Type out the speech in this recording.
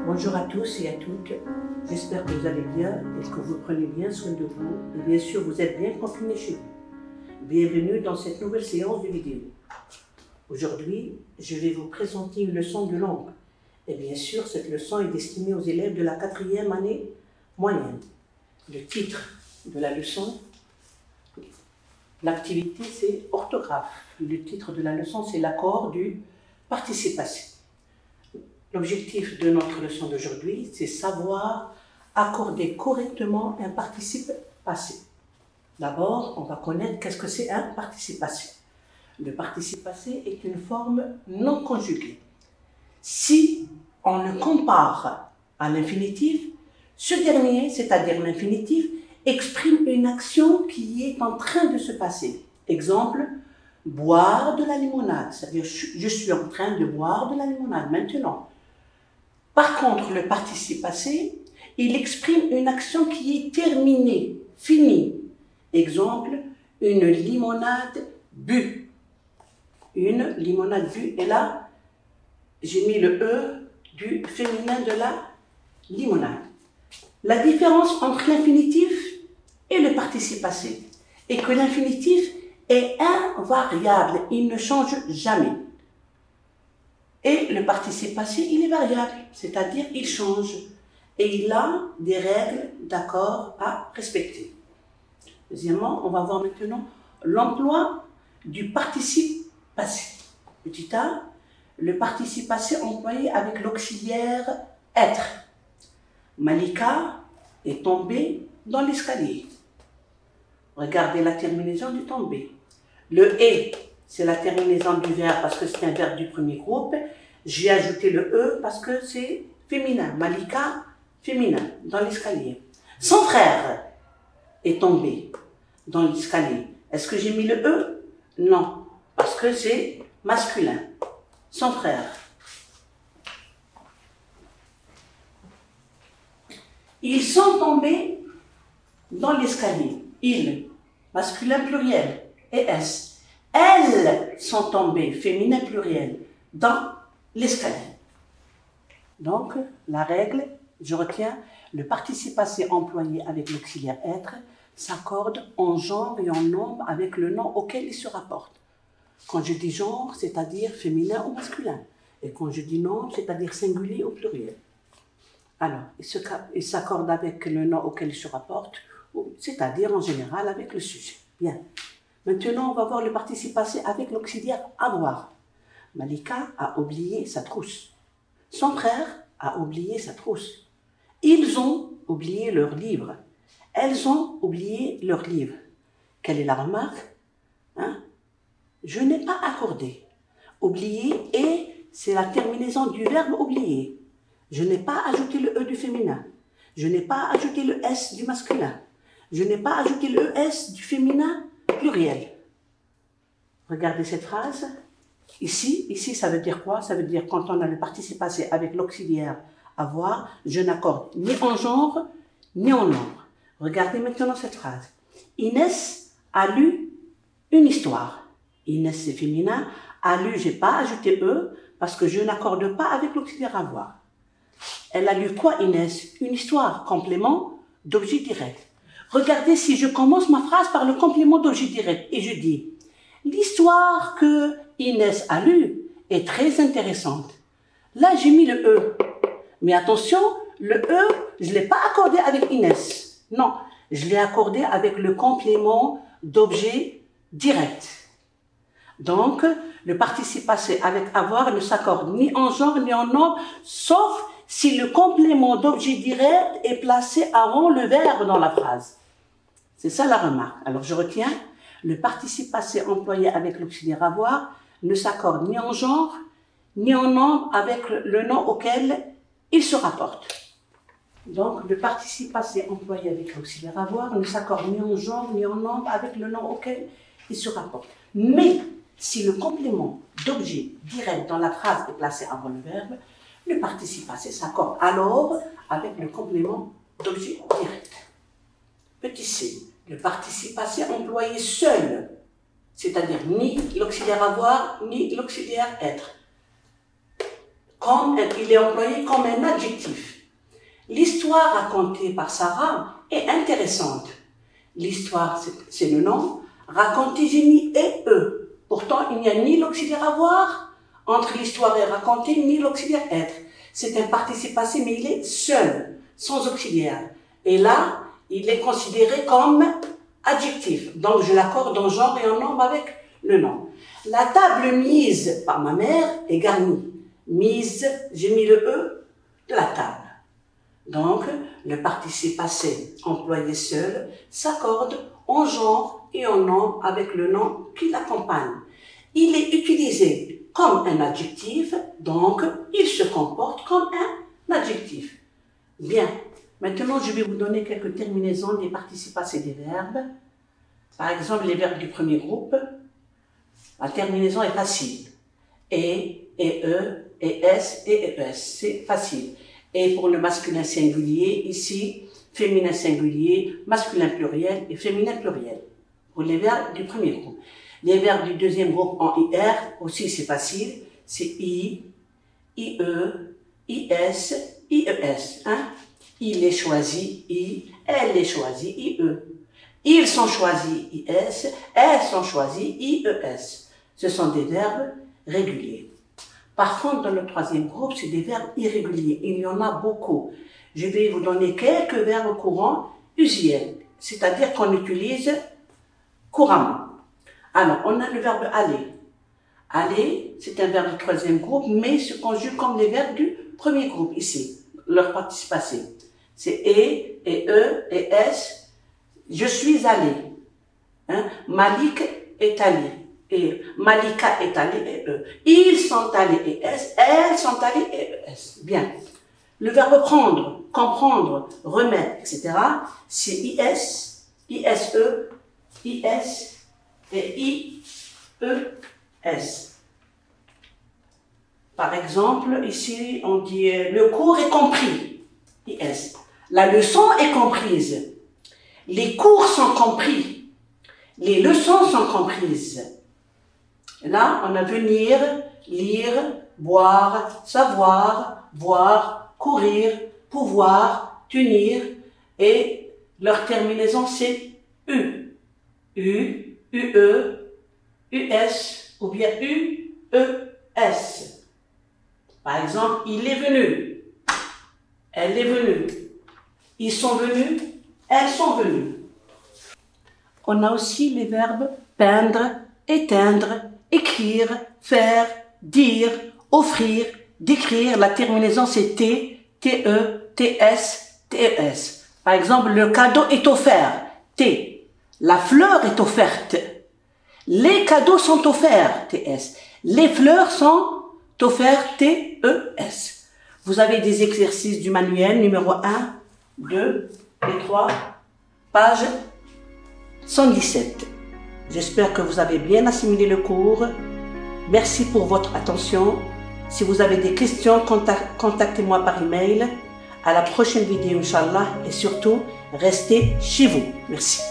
Bonjour à tous et à toutes, j'espère que vous allez bien et que vous prenez bien soin de vous et bien sûr vous êtes bien confinés chez vous. Bienvenue dans cette nouvelle séance de vidéo. Aujourd'hui, je vais vous présenter une leçon de langue et bien sûr cette leçon est destinée aux élèves de la 4e année moyenne. Le titre de la leçon, l'activité c'est orthographe. Le titre de la leçon c'est l'accord du participe passé. L'objectif de notre leçon d'aujourd'hui, c'est savoir accorder correctement un participe passé. D'abord, on va connaître qu'est-ce que c'est un participe passé. Le participe passé est une forme non conjuguée. Si on le compare à l'infinitif, ce dernier, c'est-à-dire l'infinitif, exprime une action qui est en train de se passer. Exemple, boire de la limonade, c'est-à-dire je suis en train de boire de la limonade maintenant. Par contre, le participe passé, il exprime une action qui est terminée, finie. Exemple, une limonade bue. Une limonade bue. Et là, j'ai mis le E du féminin de la limonade. La différence entre l'infinitif et le participe passé est que l'infinitif est invariable, il ne change jamais. Et le participe passé, il est variable, c'est-à-dire il change. Et il a des règles d'accord à respecter. Deuxièmement, on va voir maintenant l'emploi du participe passé. Petit a, le participe passé employé avec l'auxiliaire être. Malika est tombée dans l'escalier. Regardez la terminaison du tombé. Le est, c'est la terminaison du verbe parce que c'est un verbe du premier groupe. J'ai ajouté le E parce que c'est féminin. Malika, féminin, dans l'escalier. Son frère est tombé dans l'escalier. Est-ce que j'ai mis le E? Non, parce que c'est masculin. Son frère. Ils sont tombés dans l'escalier. Ils, masculin pluriel, et S. Elles sont tombées, féminin pluriel, dans l'escalier. Donc, la règle, je retiens, le participe passé employé avec l'auxiliaire être s'accorde en genre et en nombre avec le nom auquel il se rapporte. Quand je dis genre, c'est-à-dire féminin ou masculin. Et quand je dis nombre, c'est-à-dire singulier ou pluriel. Alors, il s'accorde avec le nom auquel il se rapporte, c'est-à-dire en général avec le sujet. Bien. Maintenant, on va voir le participe passé avec l'auxiliaire avoir. Malika a oublié sa trousse. Son frère a oublié sa trousse. Ils ont oublié leur livre. Elles ont oublié leur livre. Quelle est la remarque? Je n'ai pas accordé. Oublier et c'est la terminaison du verbe oublier. Je n'ai pas ajouté le E du féminin. Je n'ai pas ajouté le S du masculin. Je n'ai pas ajouté le ES du féminin pluriel. Regardez cette phrase. Ici, ça veut dire quoi? Ça veut dire quand on a le participe passé avec l'auxiliaire avoir, je n'accorde ni en genre, ni en nombre. Regardez maintenant cette phrase. Inès a lu une histoire. Inès, c'est féminin. A lu, j'ai pas ajouté E parce que je n'accorde pas avec l'auxiliaire avoir. Elle a lu quoi, Inès? Une histoire, complément d'objet direct. Regardez si je commence ma phrase par le complément d'objet direct et je dis l'histoire que Inès a lue est très intéressante. Là, j'ai mis le E. Mais attention, le E, je ne l'ai pas accordé avec Inès. Non, je l'ai accordé avec le complément d'objet direct. Donc, le participe passé avec avoir ne s'accorde ni en genre ni en nombre, sauf si le complément d'objet direct est placé avant le verbe dans la phrase. C'est ça la remarque. Alors, je retiens, le participe passé employé avec l'auxiliaire avoir ne s'accorde ni en genre, ni en nombre avec le nom auquel il se rapporte. Donc, le participe passé employé avec l'auxiliaire avoir ne s'accorde ni en genre, ni en nombre avec le nom auquel ils se rapportent. Mais si le complément d'objet direct dans la phrase est placé avant le verbe, le participe passé s'accorde alors avec le complément d'objet direct. Petit c, le participe passé employé seul, c'est-à-dire ni l'auxiliaire avoir, ni l'auxiliaire être. Il est employé comme un adjectif. L'histoire racontée par Sarah est intéressante. L'histoire, c'est le nom. Raconter, j'ai mis et eux. Pourtant, il n'y a ni l'auxiliaire avoir entre l'histoire et raconter, ni l'auxiliaire être. C'est un participe passé, mais il est seul, sans auxiliaire. Et là, il est considéré comme adjectif. Donc, je l'accorde en genre et en nombre avec le nom. La table mise par ma mère est garnie. Mise, j'ai mis le E de la table. Donc, le participe passé employé seul s'accorde en genre et en nom avec le nom qui l'accompagne. Il est utilisé comme un adjectif, donc il se comporte comme un adjectif. Bien, maintenant je vais vous donner quelques terminaisons des participes passés des verbes. Par exemple, les verbes du premier groupe, la terminaison est facile. Et e, et s, et es, c'est facile. Et pour le masculin singulier, ici, féminin singulier, masculin pluriel et féminin pluriel. Pour les verbes du premier groupe. Les verbes du deuxième groupe en IR, aussi c'est facile, c'est I, IE, IS, IES. Hein? Il est choisi, I, elle est choisie, IE. Ils sont choisis, IS, elles sont choisies, IES. Ce sont des verbes réguliers. Par contre, dans le troisième groupe, c'est des verbes irréguliers. Il y en a beaucoup. Je vais vous donner quelques verbes courants usuels, c'est-à-dire qu'on utilise couramment. Alors, on a le verbe aller. Aller, c'est un verbe du troisième groupe, mais se conjugue comme les verbes du premier groupe, ici, leur participe passé. C'est et e, et s. Je suis allé. Hein? Malik est allé. Et Malika est allée et eux. Ils sont allés et s, elles sont allées et es. Bien. Le verbe prendre, comprendre, remettre, etc. c'est is, ise, is et ies. Par exemple, ici on dit le cours est compris, is. La leçon est comprise. Les cours sont compris. Les leçons sont comprises. Là, on a venir, lire, boire, savoir, voir, courir, pouvoir, tenir, et leur terminaison c'est U. U, UE, US, ou bien UES. Par exemple, il est venu, elle est venue, ils sont venus, elles sont venues. On a aussi les verbes peindre, éteindre, écrire, faire, dire, offrir, décrire. La terminaison c'est T, TE, TS, TES. Par exemple, le cadeau est offert, T. La fleur est offerte. Les cadeaux sont offerts, TS. Les fleurs sont offertes, TES. Vous avez des exercices du manuel numéro 1, 2 et 3, page 117. J'espère que vous avez bien assimilé le cours. Merci pour votre attention. Si vous avez des questions, contactez-moi par email. À la prochaine vidéo, Inch'Allah. Et surtout, restez chez vous. Merci.